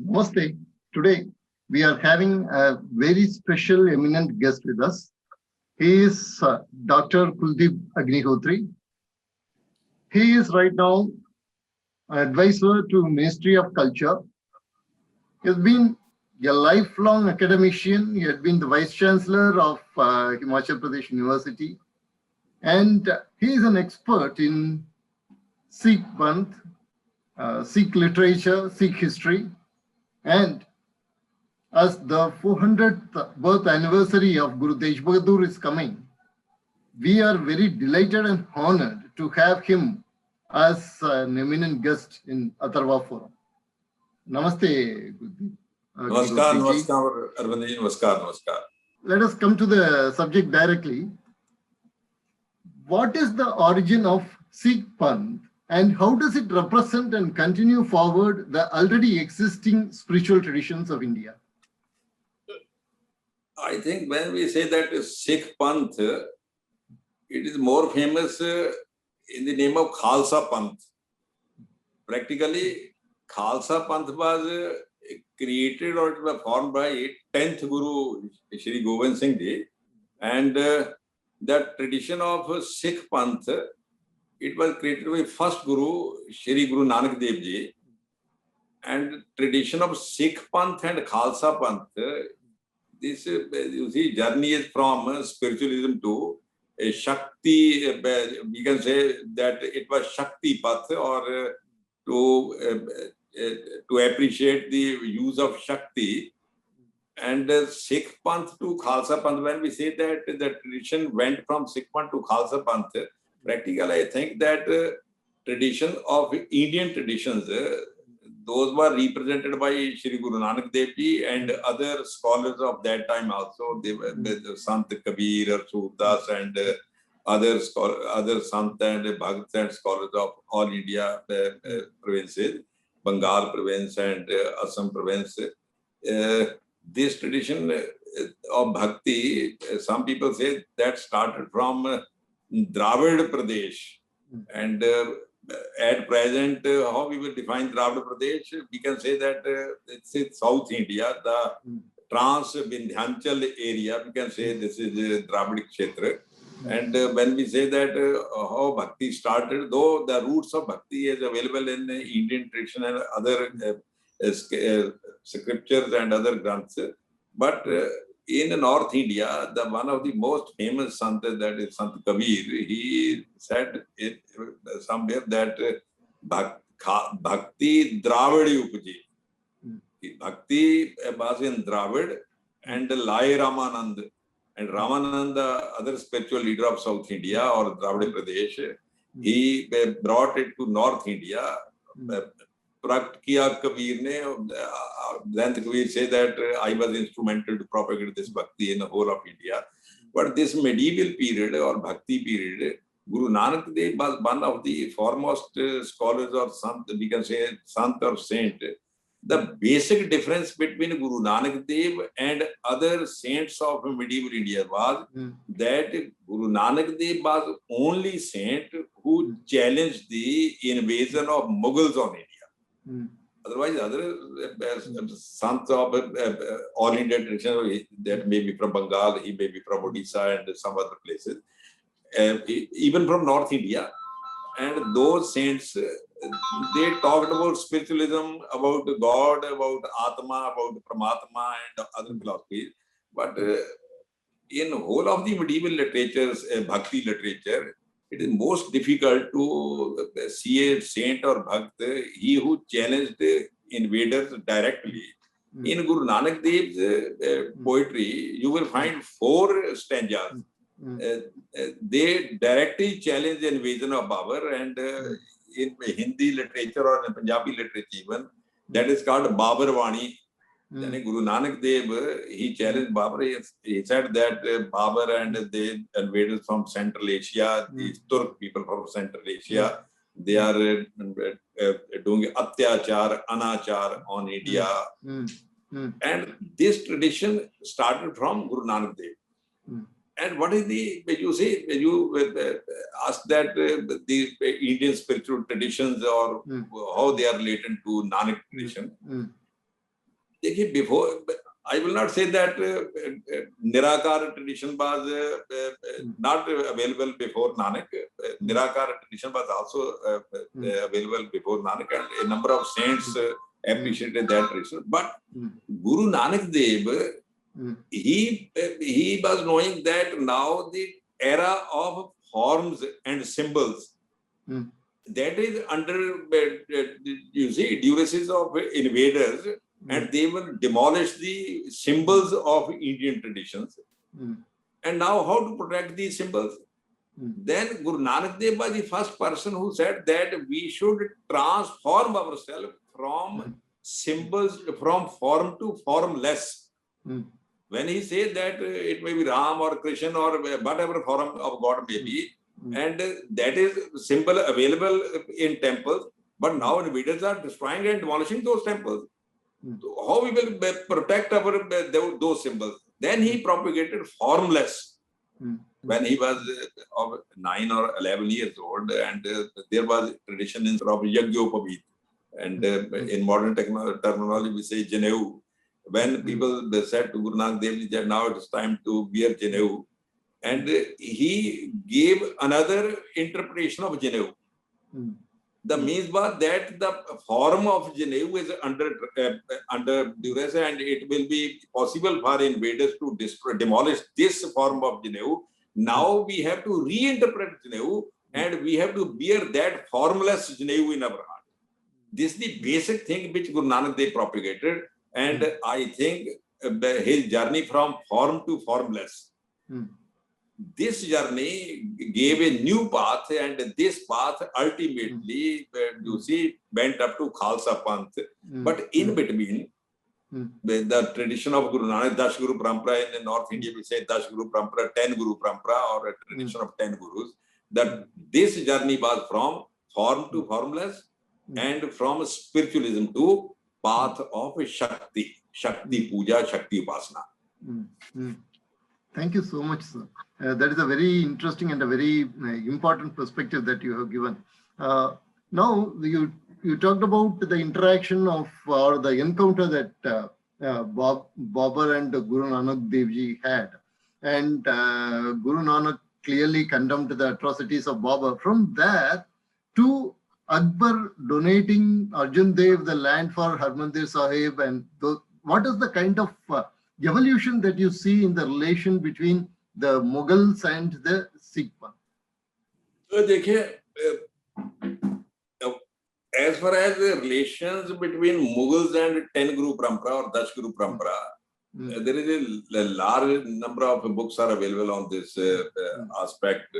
Namaste. Today we are having a very special eminent guest with us. He is Dr. Kuldeep Agnihotri. He is right now advisor to Ministry of Culture. He has been a lifelong academician. He had been the Vice Chancellor of Himachal Pradesh University. And he is an expert in Sikh Panth, Sikh literature, Sikh history. And as the 400th birth anniversary of Guru Tej Bahadur is coming, we are very delighted and honored to have him as an eminent guest in Atharva Forum. Namaste, Gurdeep. Namaskar, namaskar, Arvindji, namaskar, namaskar. Let us come to the subject directly. What is the origin of Sikh Panth and how does it represent and continue forward the already existing spiritual traditions of India? I think when we say that Sikh Panth, it is more famous in the name of Khalsa Panth. Practically, Khalsa Panth was created or it was formed by 10th Guru Shri Gobind Singh Ji, and that tradition of Sikh Panth, it was created by first Guru Shri Guru Nanak Dev Ji, and tradition of Sikh Panth and Khalsa Panth, this you see journey is from spiritualism to a Shakti, we can say that it was Shakti Path, or to appreciate the use of Shakti. And Sikh Panth to Khalsa Panth, when we say that the tradition went from Sikh Panth to Khalsa Panth, practically I think that tradition of Indian traditions, those were represented by Shri Guru Nanak Dev Ji and other scholars of that time also. They were Sant Kabir or Surdas and other Sant and Bhagats and scholars of all India provinces, Bengal province and Assam province. This tradition of Bhakti, some people say that started from Dravid Pradesh. And at present, how we will define Dravid Pradesh, we can say that it's South India, the Trans-Vindhyanchal area, we can say this is Dravid Kshetra. And when we say that how Bhakti started, though the roots of Bhakti is available in Indian tradition and other scriptures and other granths, but in North India, the one of the most famous Sant, that is Sant Kabir, he said it somewhere that Bhakti Dravidi Upaji. Bhakti was in Dravid and Lai Ramanand. And Ramanand, the other spiritual leader of South India or Dravid Pradesh, he brought it to North India. Prakt kiya Kabir ne, then Kabir say that I was instrumental to propagate this Bhakti in the whole of India. But this medieval period or Bhakti period, Guru Nanak Dev was one of the foremost scholars or Sant, we can say Sant or Saint. The basic difference between Guru Nanak Dev and other saints of medieval India was that Guru Nanak Dev was only saint who challenged the invasion of Mughals on India. Otherwise, other sons of all India tradition, that may be from Bengal, he may be from Odisha and some other places, even from North India. And those saints, they talked about spiritualism, about God, about Atma, about Paramatma and other philosophies. But in whole of the medieval literatures, Bhakti literature, it is most difficult to see a saint or Bhakt, he who challenged invaders directly. In Guru Nanak Dev's poetry, you will find 4 stanzas. They directly challenge the invasion of Babur, and in Hindi literature or in Punjabi literature even, that is called Babur Vani. Guru Nanak Dev, he challenged Babur. He said that Babur and the invaders from Central Asia, these Turk people from Central Asia, they are doing atyachar, anachar on India. And this tradition started from Guru Nanak Dev. And what is the, you say, you ask that the Indian spiritual traditions or how they are related to Nanak tradition. देखिए, before, I will not say that Nirakara tradition was not available before Nanak. Nirakara tradition was also available before Nanak, and a number of saints appreciated that tradition. But Guru Nanak Dev, he was knowing that now the era of forms and symbols, that is under, you see, duration of invaders, and they will demolish the symbols of Indian traditions. And now how to protect these symbols? Then Guru Nanak Dev was the first person who said that we should transform ourselves from symbols, from form to formless. When he said that it may be Ram or Krishna or whatever form of God may be, and that is symbol available in temples, but now invaders are destroying and demolishing those temples. So how we will protect our those symbols? Then he propagated formless when he was of 9 or 11 years old, and there was tradition in of Yagyopavit, and in modern terminology we say Janeu. When people said to Guru Nanak Dev Ji that now it is time to wear Janeu, and he gave another interpretation of Janeu. The means was that the form of Janeu is under duress, and it will be possible for invaders to demolish this form of Janeu. Now we have to reinterpret Janeu, and we have to bear that formless Janeu in our heart. This is the basic thing which Guru Nanak Dev propagated, and I think his journey from form to formless. This journey gave a new path, and this path ultimately, you see, went up to Khalsa Panth. But in between, the tradition of Guru Nanak, Dash Guru Parampara, in North India we say Dash Guru Parampara, 10 Guru Parampara, or a tradition of 10 Gurus, that this journey was from form to formless, and from spiritualism to path of Shakti, Shakti Puja, Shakti Upasana. Thank you so much, sir. That is a very interesting and a very important perspective that you have given. Now, you talked about the interaction of, or the encounter that Babar and Guru Nanak Dev Ji had. And Guru Nanak clearly condemned the atrocities of Babar. From there to Akbar donating Arjun Dev the land for Harmandir Sahib, and what is the kind of evolution that you see in the relation between the Mughals and the Sikh one? So, as far as the relations between Mughals and 10 Guru Parampara or Dash Guru Parampara, there is a large number of books are available on this aspect.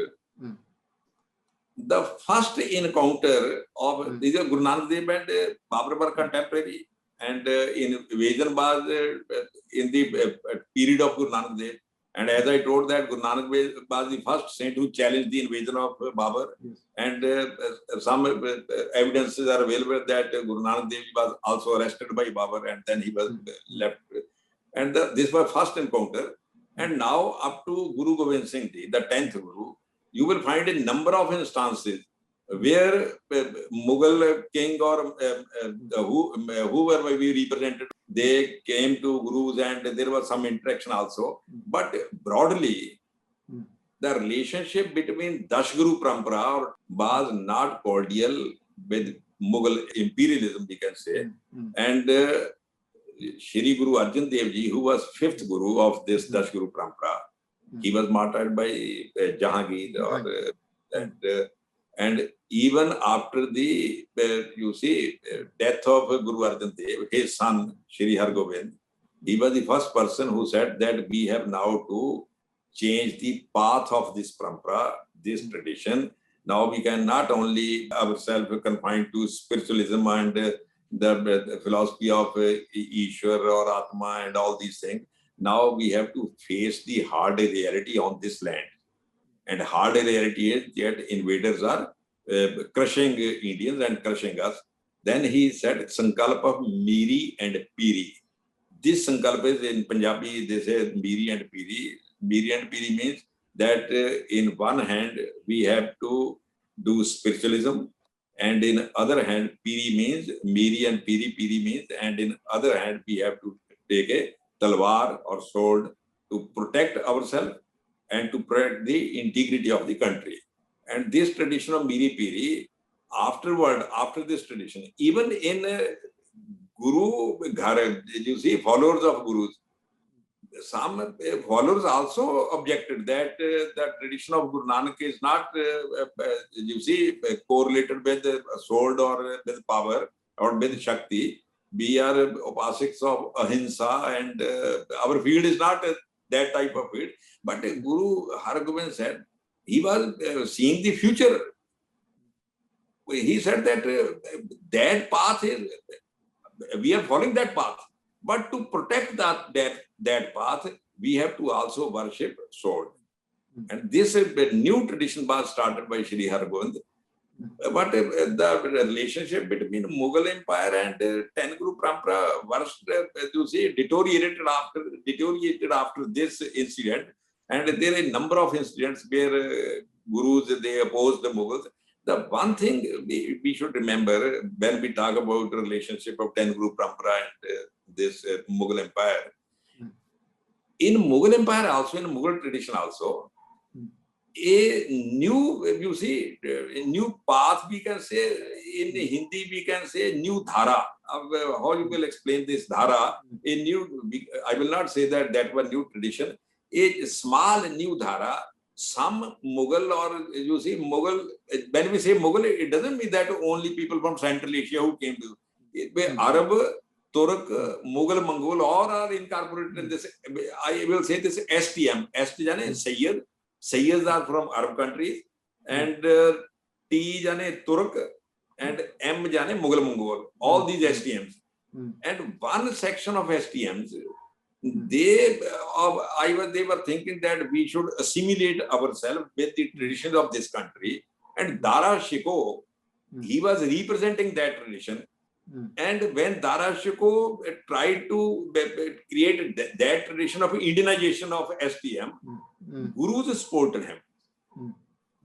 The first encounter of these Guru Nanak Dev and Babar were contemporary, and invasion was in the period of Guru Nanak Dev. And as I told that Guru Nanak was the first saint who challenged the invasion of Babar. And some evidences are available that Guru Nanak Dev was also arrested by Babar, and then he was left. And this was first encounter. And now up to Guru Gobind Singh Ji, the 10th Guru, you will find a number of instances where Mughal king or whoever we represented, they came to Gurus, and there was some interaction also. But broadly, the relationship between Dash Guru Parampara was not cordial with Mughal imperialism, we can say. And Shri Guru Arjan Dev Ji, who was 5th Guru of this Dash Guru Parampara, he was martyred by Jahangir. And even after the, you see, death of Guru Arjan Dev, his son, Shri Hargobind, he was the first person who said that we have now to change the path of this parampara, this tradition. Now we can not only ourselves confined to spiritualism and the philosophy of Ishwar or Atma and all these things. Now we have to face the hard reality on this land. And hard reality is that invaders are crushing Indians and crushing us. Then he said, Sankalp of Miri and Piri. This Sankalp is in Punjabi, they say Miri and Piri. Miri and Piri means that in one hand, we have to do spiritualism, And in other hand, Piri means Miri and Piri. Piri means, and in other hand, we have to take a talwar or sword to protect ourselves and to protect the integrity of the country. And this tradition of Miri Piri, after this tradition, even in Guru Ghar, you see, followers of Gurus, some followers also objected that the tradition of Guru Nanak is not, you see, correlated with sword or with power or with Shakti. We are upasiks of Ahimsa, and our field is not that type of field. But Guru Hargobind said he was seeing the future. He said that that path is, we are following that path. But to protect that path, we have to also worship sword. And this new tradition was started by Shri Hargobind. But the relationship between Mughal Empire and 10 Guru Parampara was, you see, deteriorated after this incident. And there are a number of incidents where Gurus, they opposed the Mughals. The one thing we should remember when we talk about the relationship of 10 Guru Parampara and this Mughal Empire, in Mughal Empire also, in Mughal tradition also, a new, you see, a new path, we can say, in Hindi we can say new dhara. How you will explain this dhara? A new, I will not say that that was new tradition. A small new dhara, some Mughal, or you see, Mughal, when we say Mughal, it doesn't mean that only people from Central Asia who came to it. Arab, Turk, Mughal, Mongol, all are incorporated in this. I will say this STM. ST Sayyid. Sayyids are from Arab countries, and T jane Turk, and M jane Mughal Mongol. All these STMs. And one section of STMs, they were thinking that we should assimilate ourselves with the traditions of this country. And Dara Shikoh, he was representing that tradition. And when Dara Shikoh tried to create that tradition of Indianization of STM, Gurus supported him.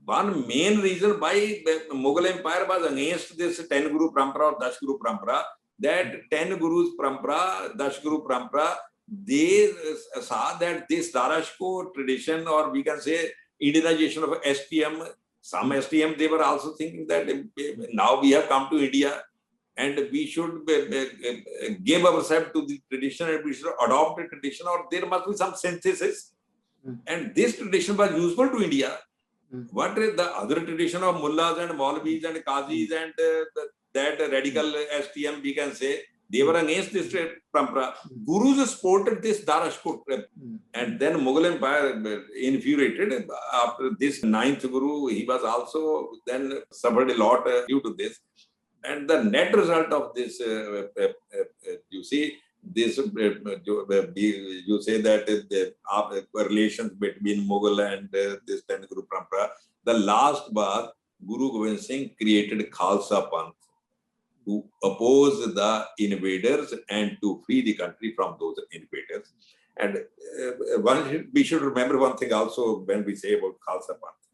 One main reason why Mughal Empire was against this 10 Guru Parampara or Dash Guru Parampara, that 10 Gurus Parampara, Dash Guru Parampara, they saw that this Dara Shikoh tradition, or we can say Indianization of STM, some STM, they were also thinking that now we have come to India, and we should give ourselves to the tradition, and we should adopt the tradition, or there must be some synthesis. And this tradition was useful to India. What is the other tradition of mullahs and maulvis and qazis and that radical STM, we can say, they were against this parampara. Gurus supported this Dara Shikoh. And then Mughal Empire infuriated. After this 9th Guru, he was also then suffered a lot due to this. And the net result of this, you see, this, you say that the relations between Mughal and this 10 Guru Parampara, the last was Guru Gobind Singh created Khalsa Panth to oppose the invaders and to free the country from those invaders. And we should remember one thing also when we say about Khalsa Panth.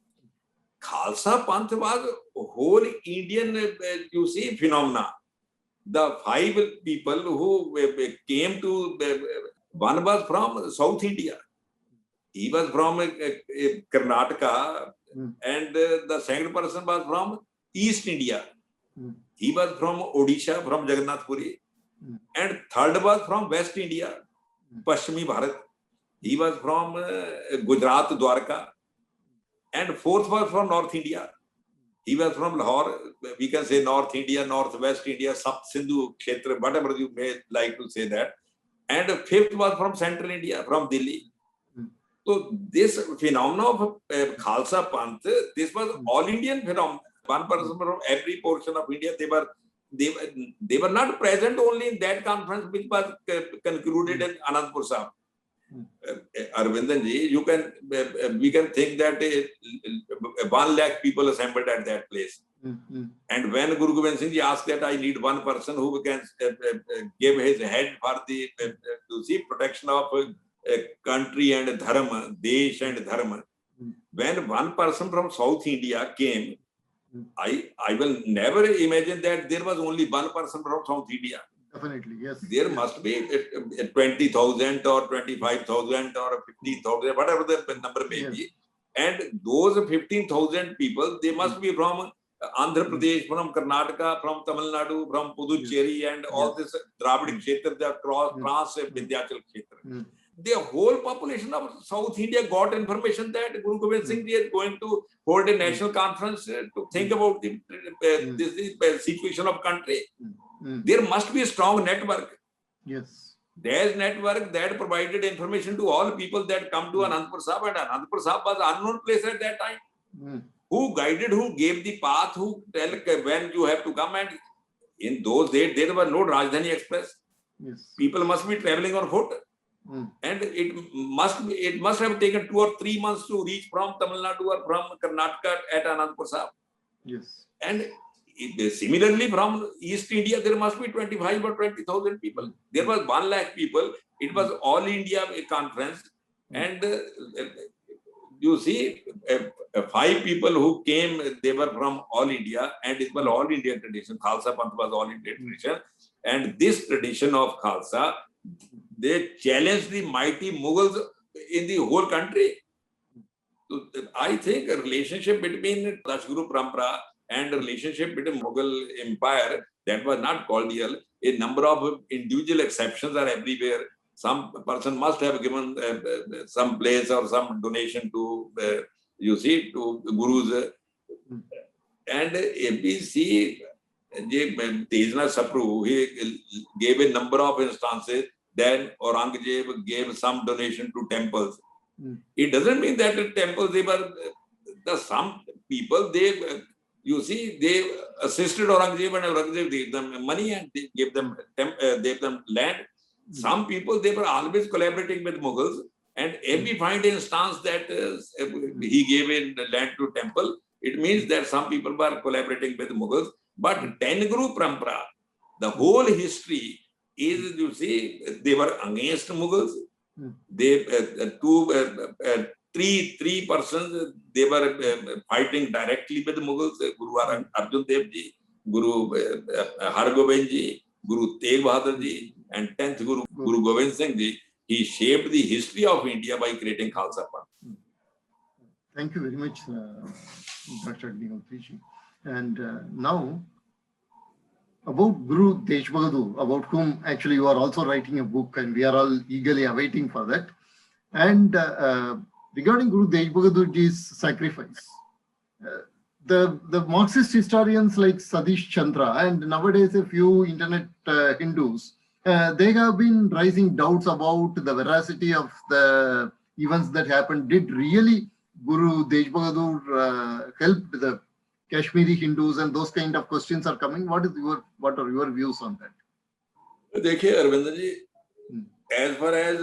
Khalsa Panth was a whole Indian, you see, phenomena. The 5 people who came to, one was from South India. He was from Karnataka, and the second person was from East India. He was from Odisha, from Jagannath Puri. And third was from West India, Pashchimi Bharat. He was from Gujarat, Dwarka. And fourth was from North India. He was from Lahore, we can say North India, Northwest India, Sapt Sindhu Kshetra, whatever you may like to say that. And fifth was from Central India, from Delhi. So this phenomenon of Khalsa Panth, this was all Indian phenomenon. One person from every portion of India, they were not present only in that conference which was concluded in Anandpur Sahib. Arvindan ji, we can think that 1 lakh people assembled at that place. And when Guru Gobind Singh ji asked that I need one person who can give his head for the to see protection of country and dharma, desh and dharma. When one person from South India came, I will never imagine that there was only one person from South India. Definitely, yes. There yes. must be 20,000 or 25,000 or 15,000, whatever the number may Yes. be. And those 15,000 people, they must be from Andhra Pradesh, from Karnataka, from Tamil Nadu, from Puducherry, and all this Dravid Kshetra, the trans Vindhyachal Kshetra. The whole population of South India got information that Guru Gobind Singh Ji is going to hold a national conference to think about this situation of country. There must be a strong network. Yes. There's network that provided information to all people that come to Anandpur Sahib, and Anandpur Sahib was an unknown place at that time. Who guided, who gave the path, who tell when you have to come, and in those days there was no Rajdhani Express. Yes. People must be traveling on foot. And it must have taken 2 or 3 months to reach from Tamil Nadu or from Karnataka at Anandpur Sahib. Yes. And similarly, from East India, there must be 25 or 20,000 people. There was 1 lakh people. It was all India conference. And you see, 5 people who came, they were from all India, and it was all India tradition. Khalsa Panth was all India tradition. And this tradition of Khalsa, they challenged the mighty Mughals in the whole country. So I think a relationship between Dashguru Parampara and a relationship between Mughal Empire, that was not cordial. A number of individual exceptions are everywhere. Some person must have given some place or some donation to, to Gurus. And if we see Tejnath Sapru, he gave a number of instances. Then Aurangzeb gave some donation to temples. It doesn't mean that the temples, they were some people, they assisted Aurangzeb, and Aurangzeb gave them money and they gave them land. Some people, they were always collaborating with Mughals, and if we find an instance that he gave in land to temple, it means that some people were collaborating with Mughals. But 10 Guru Parampara, the whole history is, they were against Mughals. They three persons, they were fighting directly with the Mughals: Guru Arjan Dev Ji, Guru Har Gobind Ji, Guru Tegh Bahadur Ji, and 10th Guru Gobind Singh Ji. He shaped the history of India by creating Khalsa Panth. Thank you very much, Dr. Agnihotri Ji. And now, about Guru Tej Bahadur, about whom actually you are also writing a book, and we are all eagerly awaiting for that. And regarding Guru Tej Bahadur Ji's sacrifice, the Marxist historians like Satish Chandra and nowadays a few internet Hindus, they have been raising doubts about the veracity of the events that happened. Did really Guru Tej Bahadur help the Kashmiri Hindus, and those kind of questions are coming? What are your views on that? देखिए Arvind ji, as far as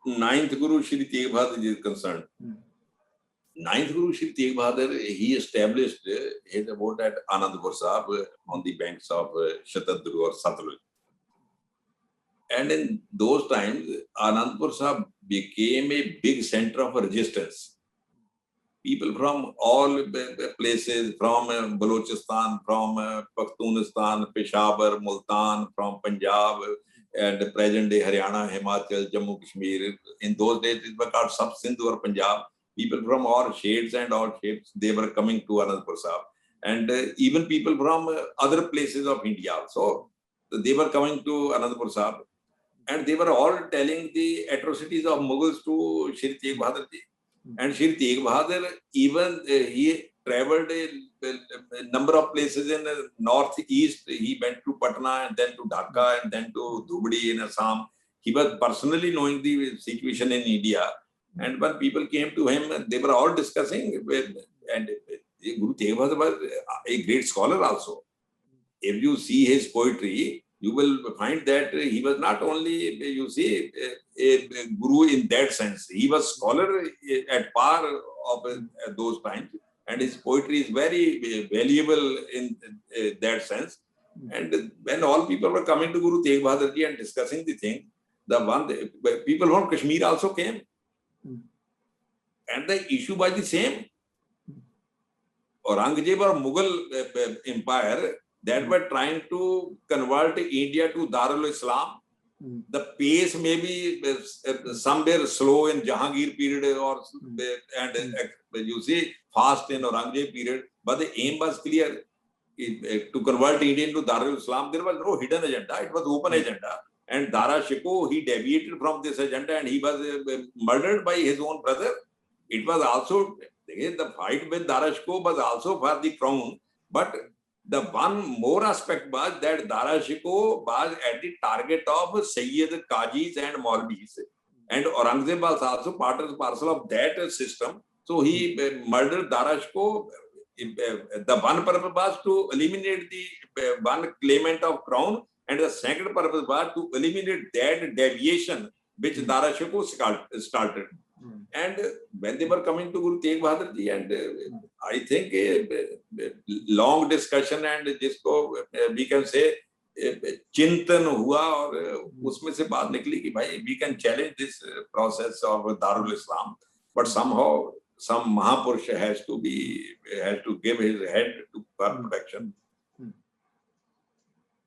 9th Guru Shri Tegh Bahadur Ji is concerned, 9th Guru Shri Tegh Bahadur, he established his abode at Anandpur Sahib on the banks of Shatadru or Satluj. And in those times, Anandpur Sahib became a big center of resistance. People from all places, from Balochistan, from Pakhtunistan, Peshawar, Multan, from Punjab, and present day Haryana, Himachal, Jammu, Kashmir. In those days, it was called Sub Sindhu or Punjab. People from all shades and all shapes, they were coming to Anandpur Sahib. And even people from other places of India also, they were coming to Anandpur Sahib. And they were all telling the atrocities of Mughals to Shri Tegh Bahadur Ji. And Shri Tegh Bahadur, even he traveled a number of places in the northeast. He went to Patna and then to Dhaka and then to Dhubri in Assam. He was personally knowing the situation in India. And when people came to him, they were all discussing. And Guru Tegh Bahadur was a great scholar also. If you see his poetry, you will find that he was not only, a guru in that sense. He was scholar at par of those times, and his poetry is very valuable in that sense. And when all people were coming to Guru Tegh Bahadur Ji and discussing the thing, people from Kashmir also came, and the issue was the same. Aurangzeb or Mughal empire that were trying to convert India to Darul Islam. The pace may be somewhere slow in Jahangir period or and you see fast in Aurangzeb period, but the aim was clear to convert India into Darul Islam. There was no hidden agenda; it was open agenda. And Dara Shikoh, he deviated from this agenda and he was murdered by his own brother. It was also the fight with Dara Shikoh was also for the crown, but the one more aspect was that Dara Shikoh was at the target of Sayyid, Qazis and Maulvis. And Aurangzeb was also part and parcel of that system. So he murdered Dara Shikoh. The one purpose was to eliminate the one claimant of crown, and the second purpose was to eliminate that deviation which Dara Shikoh started. And when they were coming to Guru Tegh Bahadur Ji, and I think a long discussion and जिसको we can say चिंतन हुआ और उसमें से बात निकली कि भाई we can challenge this process of Darul Islam, but somehow some Mahapurush has to give his head to protection.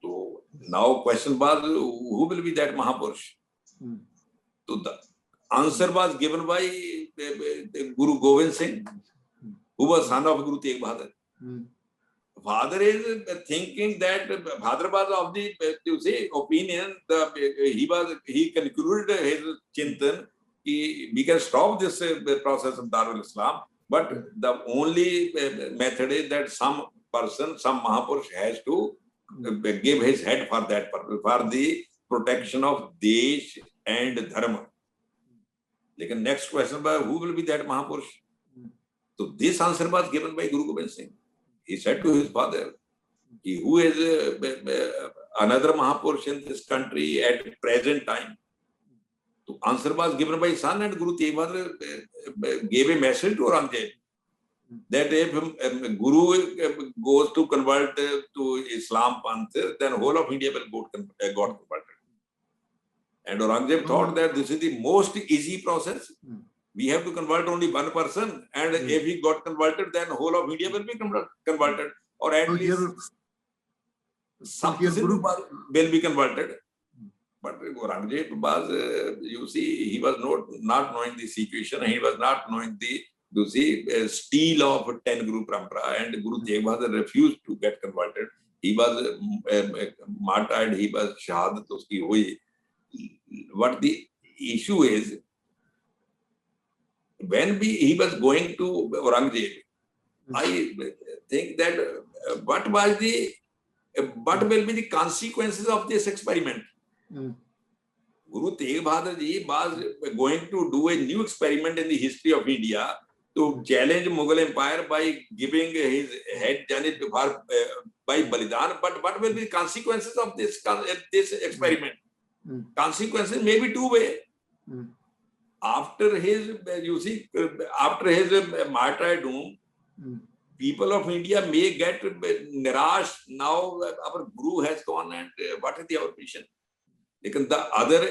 So now question was, who will be that Mahapurush? So the answer was given by Guru Gobind Singh, who was son of Guru Tegh Bahadur. Father is thinking that Father was of the, you say, opinion. He concluded his chintan. We can stop this process of Darul Islam, but the only method is that some person, some Mahapurush has to give his head for that purpose, for the protection of Desh and Dharma. Like next question was, who will be that Mahapurush? So this answer was given by Guru Gobind Singh. He said to his father, who is another Mahapurush in this country at present time? So answer was given by his son, and Guru Tegh Bahadur gave a message to Aurangzeb that if Guru goes to convert to Islam Panth, then whole of India will got converted. And Aurangzeb thought that this is the most easy process. We have to convert only one person, and if he got converted, then whole of India will be converted, or at least some will be converted. But Aurangzeb was, you see, he was not knowing the situation. He was not knowing the, you see, steel of 10 Guru Parampara, and Guru Tegh Bahadur refused to get converted. He was martyred. He was shahadat uski hui. What the issue is, when he was going to Aurangzeb, I think that what will be the consequences of this experiment? Guru Tegh Bahadur Ji was going to do a new experiment in the history of India to challenge Mughal Empire by giving his head by Balidan. But what will be the consequences of this experiment? Consequences may be two ways. After his, you see, after his martyrdom, people of India may get nirash. Now our Guru has gone, and what is our mission? Because the other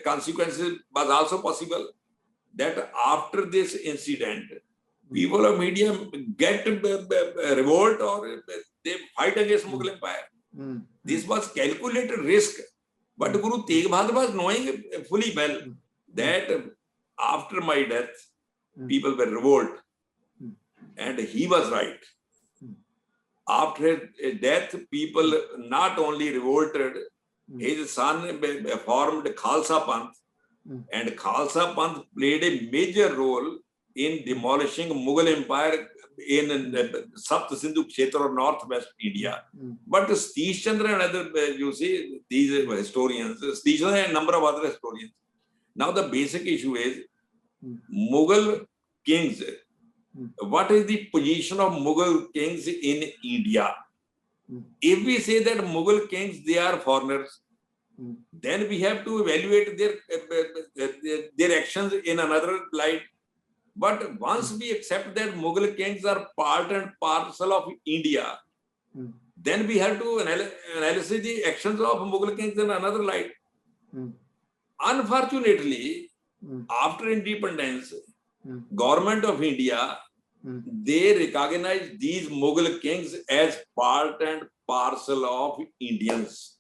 consequences was also possible, that after this incident, people of India get revolt or they fight against Mughal Empire. This was calculated risk, but Guru Tegh Bahadur was knowing fully well that after my death, people will revolt, and he was right. After his death, people not only revolted, his son formed Khalsa Panth, and Khalsa Panth played a major role in demolishing Mughal Empire in Sapt Sindhu Kshetra or northwest India. But Satish Chandra and other, you see, these historians, Satish Chandra and a number of other historians. Now the basic issue is Mughal kings. What is the position of Mughal kings in India? If we say that Mughal kings, they are foreigners, then we have to evaluate their actions in another light. But once we accept that Mughal kings are part and parcel of India, then we have to analyze the actions of Mughal kings in another light. Unfortunately, after independence, government of India they recognize these Mughal kings as part and parcel of Indians.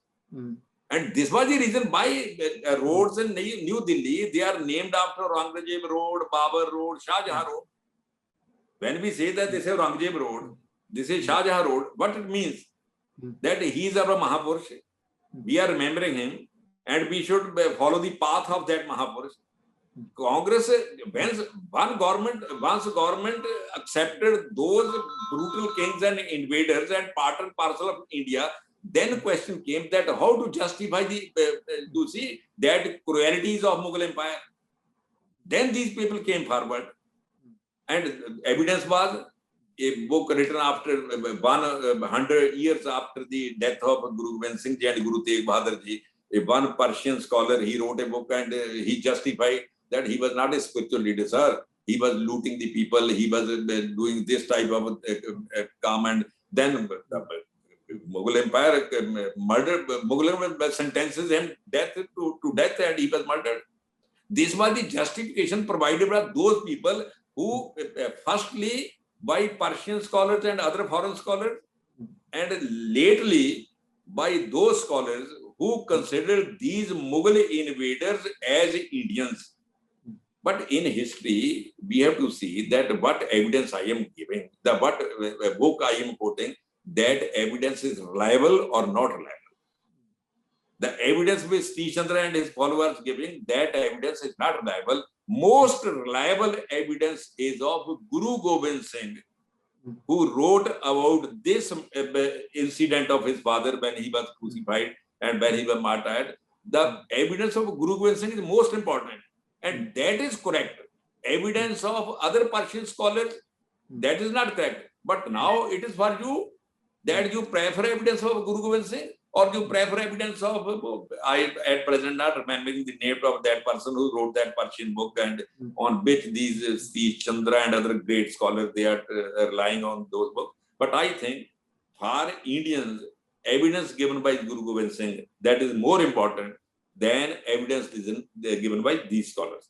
And this was the reason why roads in New Delhi, they are named after Aurangzeb Road, Babur Road, Shah Jahan Road. When we say that this is Aurangzeb Road, this is Shah Jahan Road, what it means? That he is our Mahapurush. We are remembering him and we should follow the path of that Mahapurush. Congress, once government accepted those brutal kings and invaders and part and parcel of India, then question came that how to justify the, you see, that cruelties of Mughal Empire. Then these people came forward. And evidence was a book written after 100 years after the death of Guru Gobind Singh Ji and Guru Tegh Bahadur Ji. One Persian scholar, he wrote a book and he justified that he was not a spiritual leader, sir. He was looting the people. He was doing this type of comment. Then Mughal Empire murdered, Mughal sentences him to death and he was murdered. This was the justification provided by those people who, firstly, by Persian scholars and other foreign scholars, and lately by those scholars who considered these Mughal invaders as Indians. But in history, we have to see that what evidence I am giving, what book I am quoting, that evidence is reliable or not reliable. The evidence which Sri Chandra and his followers giving, that evidence is not reliable. Most reliable evidence is of Guru Gobind Singh, who wrote about this incident of his father when he was crucified and when he was martyred. The evidence of Guru Gobind Singh is most important. And that is correct. Evidence of other Persian scholars, that is not correct. But now it is for you that you prefer evidence of Guru Gobind Singh or you prefer evidence of, I at present not remembering the name of that person who wrote that Persian book and on which these Sri Chandra and other great scholars, they are relying on those books. But I think for Indians, evidence given by Guru Gobind Singh, that is more important than evidence given by these scholars.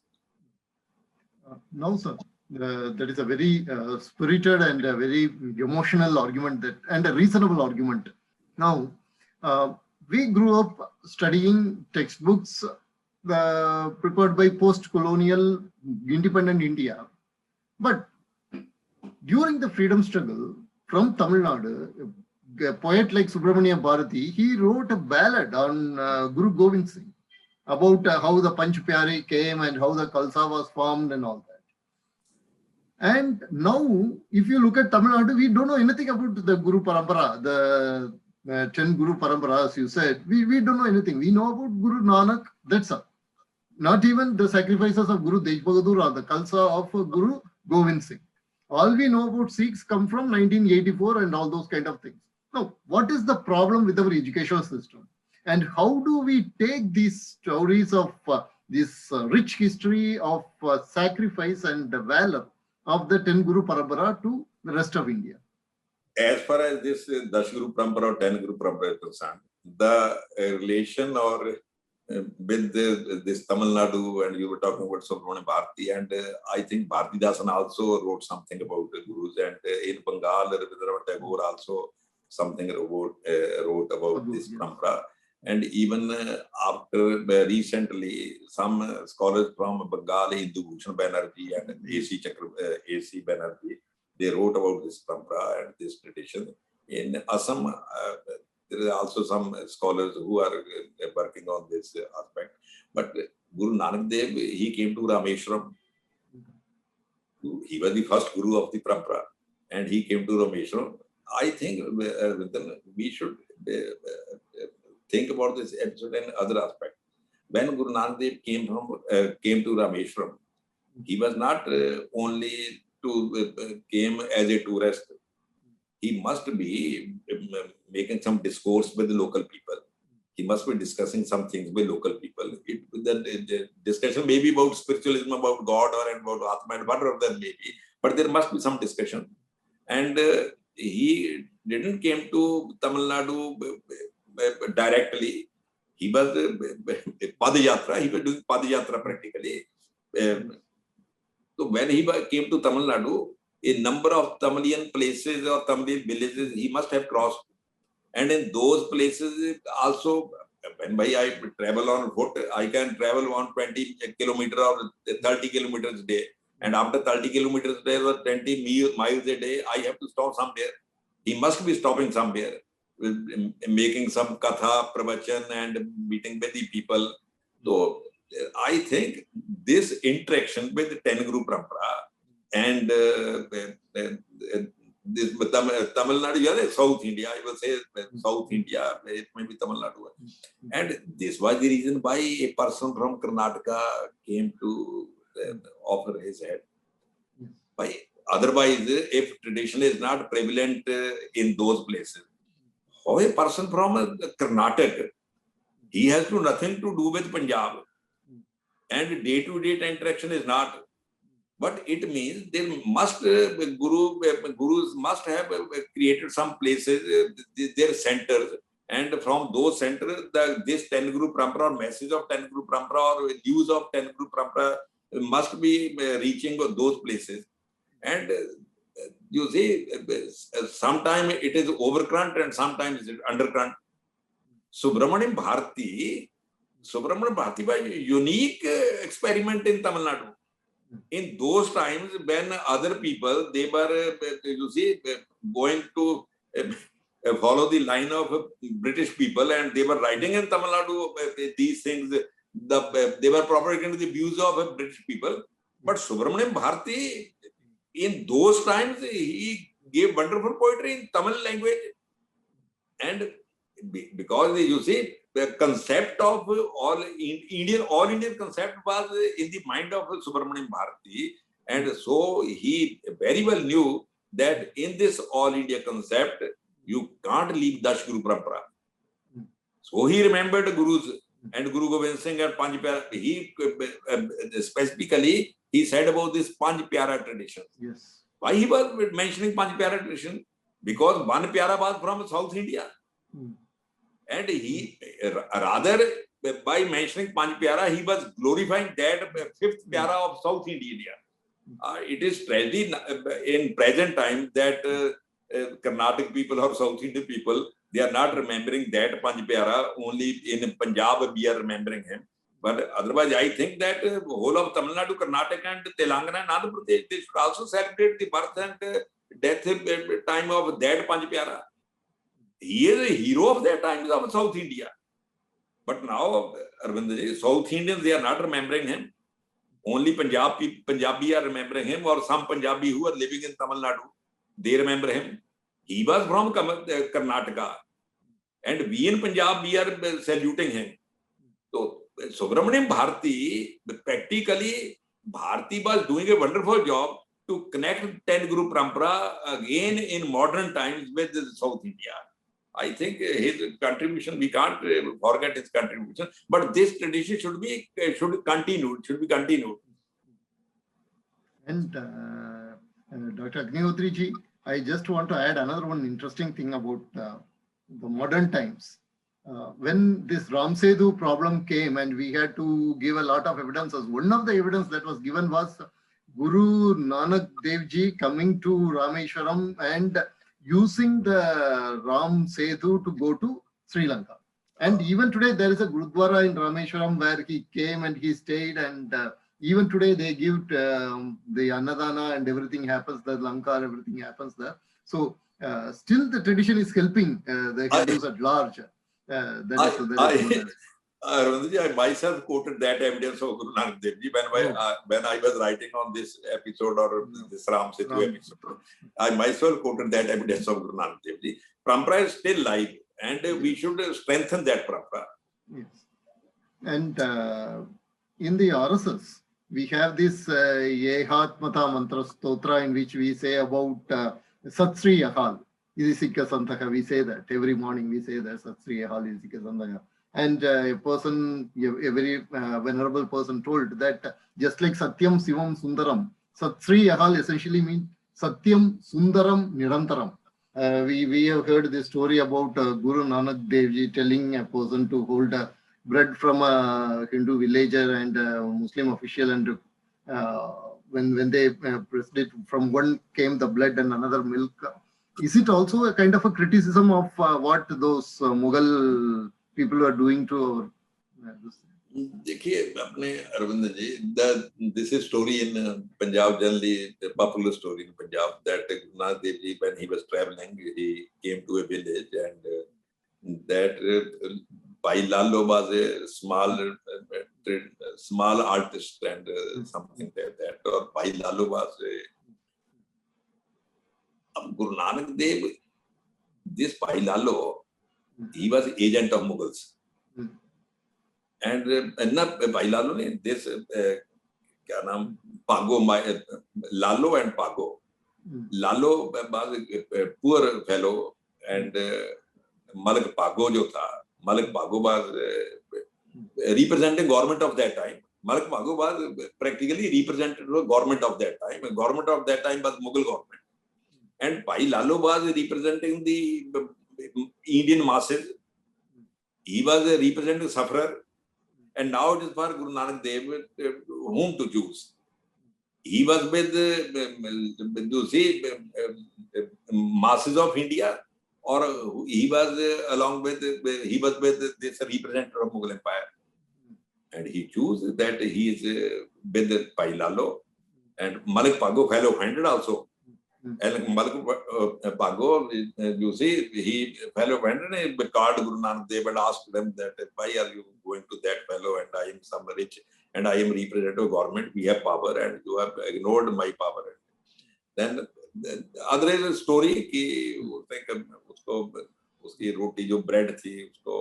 No, sir. That is a very spirited and a very emotional argument and a reasonable argument. Now, we grew up studying textbooks prepared by post-colonial independent India. But during the freedom struggle from Tamil Nadu, a poet like Subramania Bharati, he wrote a ballad on Guru Gobind Singh about how the Panch Pyare came and how the Khalsa was formed and all that. And now, if you look at Tamil Nadu, we don't know anything about the Guru Parampara, the 10 Guru Paramparas you said. We don't know anything. We know about Guru Nanak, that's all. Not even the sacrifices of Guru Tej Bahadur or the Khalsa of Guru Gobind Singh. All we know about Sikhs come from 1984 and all those kind of things. Now, what is the problem with our educational system? And how do we take these stories of this rich history of sacrifice and valor of the 10 Guru Parampara to the rest of India? As far as this Dash Guru Parampara or 10 Guru Parampara is concerned, the relation or with this Tamil Nadu, and you were talking about Subramania Bharati, and I think Bharati Dasan also wrote something about the Gurus, and in Bengal, Rabindranath Tagore also something wrote about this Parampara. And even after recently, some scholars from Bengal, Hindu Bhushan Banerjee and A.C. Banerjee, they wrote about this parampara and this tradition. In Assam, there are also some scholars who are working on this aspect. But Guru Nanak Dev, he came to Rameshwaram. He was the first Guru of the parampara, and he came to Rameshwaram. I think we should think about this episode in other aspect. When Guru Nanak Dev came to Rameshwaram, he was not only came as a tourist. He must be making some discourse with the local people. He must be discussing some things with local people. The discussion may be about spiritualism, about God, or about Atma, and whatever that may be. But there must be some discussion. And he didn't came to Tamil Nadu directly. He was Padayatra. He was doing Padayatra practically. So when he came to Tamil Nadu, a number of Tamilian places or Tamilian villages he must have crossed. And in those places also, when I travel on foot, I can travel on 20 kilometers or 30 kilometers a day. And after 30 kilometers a day or 20 miles a day, I have to stop somewhere. He must be stopping somewhere, making some katha, pravachan and meeting with the people. So I think this interaction with 10 Guru Parampara and this Tamil Nadu, South India, I will say South India, it may be Tamil Nadu. And this was the reason why a person from Karnataka came to offer his head. Why? Otherwise, if tradition is not prevalent in those places, how a person from Karnataka, he has nothing to do with Punjab. And day-to-day interaction is not. But it means there must gurus must have created some places, their centers, and from those centers, this 10 Guru Parampara or message of 10 Guru Parampara or news of 10 Guru Parampara must be reaching those places. And you see, sometimes it is overcurrent and sometimes it is undercurrent. Subramaniam Bharati was a unique experiment in Tamil Nadu. In those times, when other people, they were, you see, going to follow the line of British people and they were writing in Tamil Nadu these things, they were propagating the views of British people. But Subramaniam Bharati, in those times, he gave wonderful poetry in Tamil language. And because, you see, the concept of all Indian concept was in the mind of Subramaniam Bharati, and so he very well knew that in this all India concept, you can't leave Dash Guru Parampara. So he remembered Gurus and Guru Gobind Singh and Panj Pyara. He specifically he said about this Panj Pyara tradition. Yes. Why he was mentioning Panj Pyara tradition? Because one Pyara was from South India. And he, rather by mentioning Panj Pyara, he was glorifying that fifth Pyara of South India. It is tragedy in present time that Carnatic people or South Indian people, they are not remembering that Panj Pyara. Only in Punjab we are remembering him. But otherwise, I think that whole of Tamil Nadu, Karnataka and Telangana and Andhra Pradesh, they should also celebrate the birth and death time of that Panj Pyara. He is a hero of their times of South India. But now, Arvind, South Indians, they are not remembering him. Only Punjabi are remembering him, or some Punjabi who are living in Tamil Nadu, they remember him. He was from Karnataka. And we in Punjab, we are saluting him. So, Subramaniam Bharati, practically, Bharati was doing a wonderful job to connect 10 Guru Parampara again in modern times with South India. I think his contribution, we can't forget his contribution, but this tradition should be continued. And Dr. Agnihotri ji, I just want to add another one interesting thing about the modern times. When this Ram Setu problem came and we had to give a lot of evidences, one of the evidence that was given was Guru Nanak Dev Ji coming to Rameshwaram and using the Ram Setu to go to Sri Lanka. And even today, there is a Gurudwara in Rameshwaram where he came and he stayed. And even today, they give the Annadana and everything happens, the Lanka, everything happens there. So still the tradition is helping the Hindus at large. I myself quoted that evidence of Guru Nanak Dev Ji when I was writing on this episode or this Ram Setu episode. I myself quoted that evidence of Guru Nanak Dev Ji. Parampara is still live and we should strengthen that parampara. Yes. And in the RSS, we have this Yehatmata Mantra Stotra in which we say about Sat Sri Akal. Idisika Santaka, we say that. Every morning we say that Sat Sri Akal Idisika Santaka. And a very venerable person told that just like Satyam, Sivam, Sundaram, Sat Sri Akal essentially means Satyam, Sundaram, Nirantaram. We have heard this story about Guru Nanak Dev Ji telling a person to hold bread from a Hindu villager and a Muslim official and when they pressed it, from one came the blood and another milk. Is it also a kind of a criticism of what those Mughal people are doing to our? देखिए अपने Arvind ji, this is story in Punjab, generally the popular story in Punjab, that Guru Nanak Dev Ji, when he was traveling, he came to a village, and that Bhai Lalo was a small artist and something like that, or Bhai Lalo was Guru Nanak Dev, this Bhai Lalo, he was agent of Mughals. And Bhai Lalo ne this क्या नाम Pago, Lalo and Pago. Lalo was a poor fellow, and Malik Pago jo tha, Malik Pago was representing government of that time. Malik Pago was practically represented the government of that time. The government of that time was Mughal government, and Bhai Lalo was representing the Indian masses. He was representing sufferer. And now it is for Guru Nanak Dev whom to choose. He was with masses of India, or he was along with this representative of Mughal Empire. And he chose that he is with Bhai Lalo, and Malik Pago fellow offended also. And Malik Pago, you see, he fellow offended, he called Guru Nanak Dev and asked them that why are you going to that fellow, and I am some rich and I am representative of government, we have power and you have ignored my power. Then the other is a story कि उसको उसकी रोटी जो bread थी उसको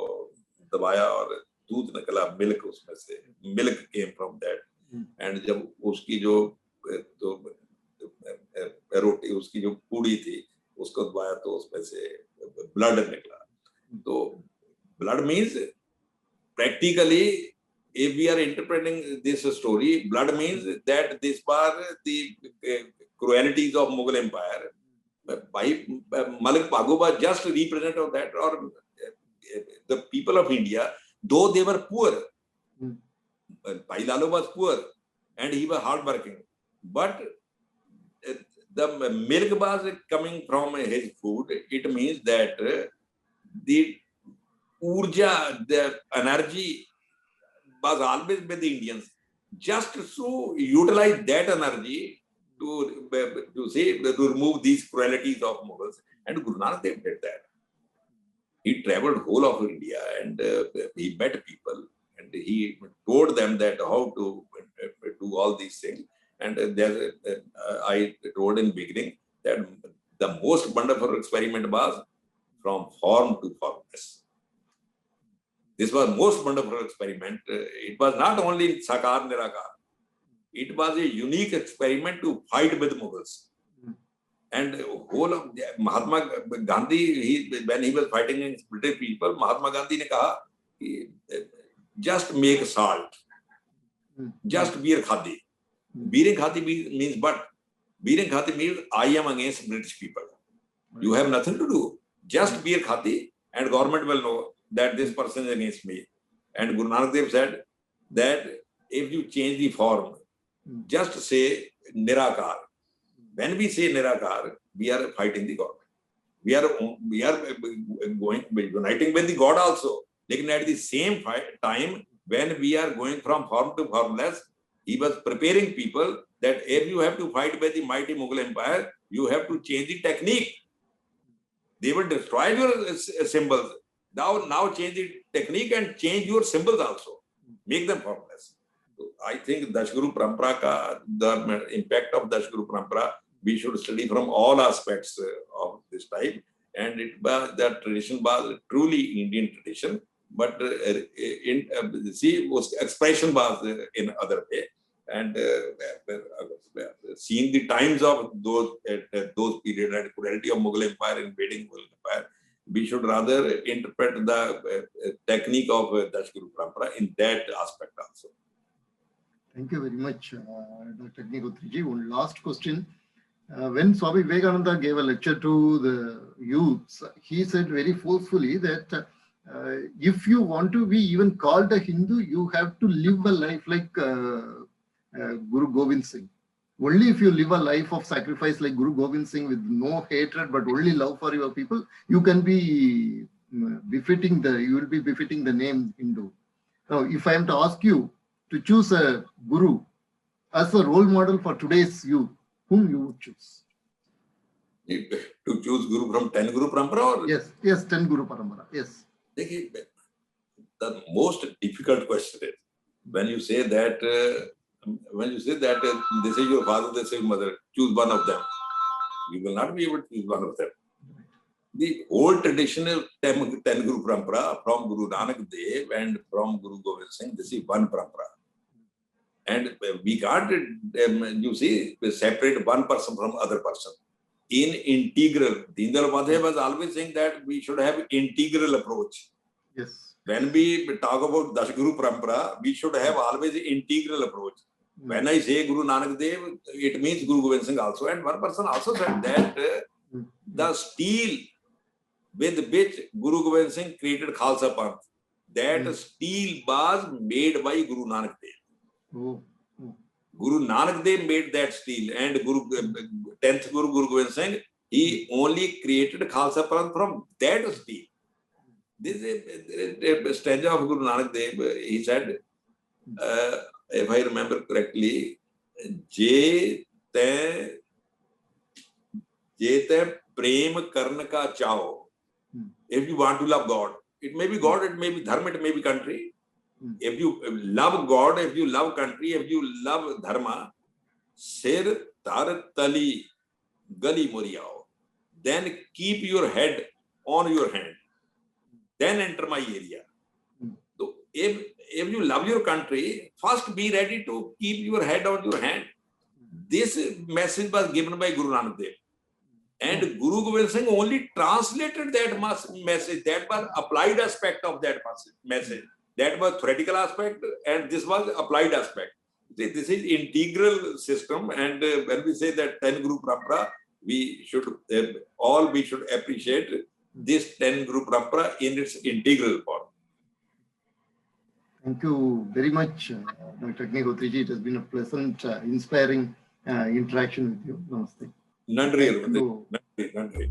दबाया और दूध निकला, milk उसमें से, milk came from that. And जब उसकी जो रोटी उसकी जो पूड़ी थी उसको दबाया तो उसमें से blood निकला. तो blood means practically, if we are interpreting this story, blood means that this was the cruelties of Mughal Empire. By Malik Pago was just a representative of that, or the people of India, though they were poor. Bhai Lalo was poor and he was hardworking, but the milk was coming from his food. It means that the urja, the energy was always with the Indians, just to utilize that energy to remove these cruelties of Mughals. And Guru Nanak Dev did that. He traveled whole of India and he met people and he told them that how to do all these things. And I told in beginning that the most wonderful experiment was from form to formless. This was most wonderful experiment. It was not only Sakar Nirakar. It was a unique experiment to fight with Mughals. And whole of Mahatma Gandhi, when he was fighting against British people, Mahatma Gandhi ne kaha, just make salt, just beer khadi. Beer khadi means what? Beer khadi means I am against British people. You have nothing to do. Just beer khadi, and government will know that this person is against me. And Guru Nanak Dev said that if you change the form, just say Nirakar. When we say Nirakar, we are fighting the government. We are going uniting with the God also. Like at the same time, when we are going from form to formless, he was preparing people that if you have to fight with the mighty Mughal Empire, you have to change the technique. They will destroy your symbols. Now change the technique and change your symbols also. Make them formless. So I think Dashguru Parampara, the impact of Dashguru Parampara, we should study from all aspects of this type. And that tradition was truly Indian tradition, but expression was in other way. And seeing the times of those periods and cruelty of Mughal Empire invading Mughal Empire, we should rather interpret the technique of Dashguru Parampara in that aspect also. Thank you very much, Dr. Agnihotri. One last question. When Swami Vivekananda gave a lecture to the youths, he said very forcefully that if you want to be even called a Hindu, you have to live a life like Guru Gobind Singh. Only if you live a life of sacrifice like Guru Gobind Singh with no hatred but only love for your people, you can be you will be befitting the name Hindu. Now, if I am to ask you to choose a Guru as a role model for today's youth, whom you would choose? To choose Guru from 10 Guru Parampara? Or? Yes, 10 Guru Parampara, yes. The most difficult question is, when you say that this is your father, this is your mother, choose one of them. You will not be able to choose one of them. The old traditional 10 Guru Parampara from Guru Nanak Dev and from Guru Gobind Singh, this is one Parampara. And we can't, separate one person from other person. In integral, Deendayal Upadhyay was always saying that we should have integral approach. Yes. When we talk about Dash Guru Parampara, we should have always an integral approach. When I say Guru Nanak Dev, it means Guru Gobind Singh also. And one person also said that the steel with which Guru Gobind Singh created Khalsa Panth, that steel was made by Guru Nanak Dev. Guru Nanak Dev made that steel, and 10th Guru, Guru Gobind Singh, he only created Khalsa Panth from that steel. This is a stanza of Guru Nanak Dev. He said, if I remember correctly, Je te prem karna ka chao. If you want to love God, it may be God, it may be dharma, it may be country. If you love God, if you love country, if you love dharma, sir tar tali gali moriao. Then keep your head on your hand. Then enter my area. So if you love your country, first be ready to keep your head on your hand. This message was given by Guru Nanak Dev. And Guru Gobind Singh only translated that message. That was applied aspect of that message. That was theoretical aspect, and this was applied aspect. This is integral system, and when we say that 10 Guru Parampara, we should appreciate this 10 Guru Parampara in its integral form. Thank you very much, Dr. Agnihotri ji. It has been a pleasant, inspiring interaction with you. Namaste. Nandri.